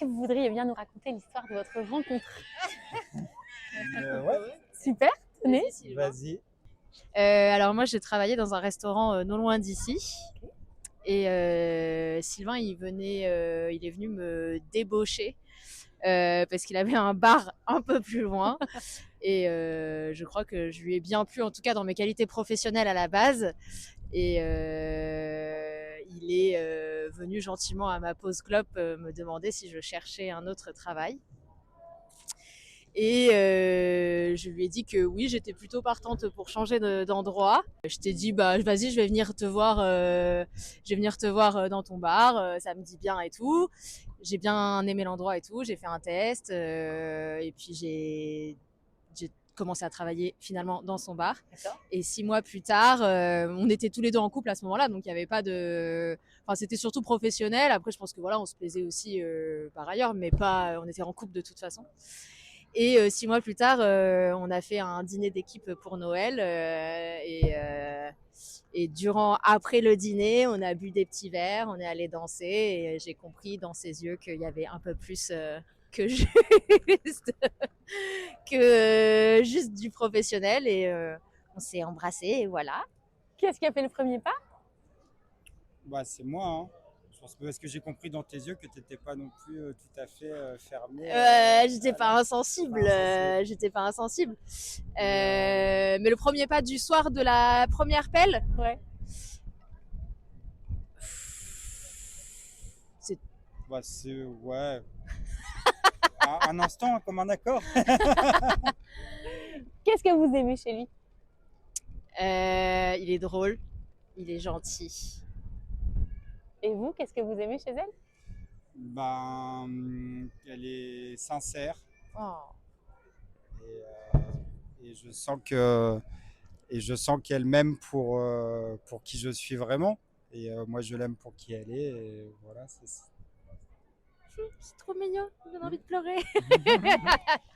que vous voudriez bien nous raconter l'histoire de votre rencontre? Ouais, Super, tenez. vas-y. Alors moi, j'ai travaillé dans un restaurant non loin d'ici. Et Sylvain, il est venu me débaucher parce qu'il avait un bar un peu plus loin. Et je crois que je lui ai bien plu, en tout cas dans mes qualités professionnelles à la base. Et il est venu gentiment à ma pause clope me demander si je cherchais un autre travail. Et je lui ai dit que oui, j'étais plutôt partante pour changer d'endroit. Je t'ai dit bah vas-y, je vais venir te voir, dans ton bar, ça me dit bien et tout. J'ai bien aimé l'endroit et tout. J'ai fait un test et puis j'ai commencé à travailler finalement dans son bar. Et 6 mois plus tard, on était tous les deux en couple à ce moment-là, donc il y avait pas de, enfin c'était surtout professionnel. Après, je pense que voilà, on se plaisait aussi par ailleurs, mais pas, on était en couple de toute façon. Et 6 mois plus tard, on a fait un dîner d'équipe pour Noël et après le dîner, on a bu des petits verres, on est allé danser et j'ai compris dans ses yeux qu'il y avait un peu plus que juste juste du professionnel et on s'est embrassés et voilà. Qui est-ce qui a fait le premier pas? Bah, c'est moi, hein. Je pense que parce que j'ai compris dans tes yeux que tu n'étais pas non plus tout à fait fermé. J'étais pas insensible, j'étais pas insensible. Mais le premier pas du soir de la première pelle, Ouais. Bah, c'est, ouais. Un instant, comme un accord. Qu'est-ce que vous aimez chez lui? il est drôle, il est gentil. Et vous, qu'est-ce que vous aimez chez elle? Ben, elle est sincère Oh. et je sens qu'elle m'aime pour qui je suis vraiment. Et moi, je l'aime pour qui elle est. Et voilà, C'est trop mignon, j'ai envie de pleurer.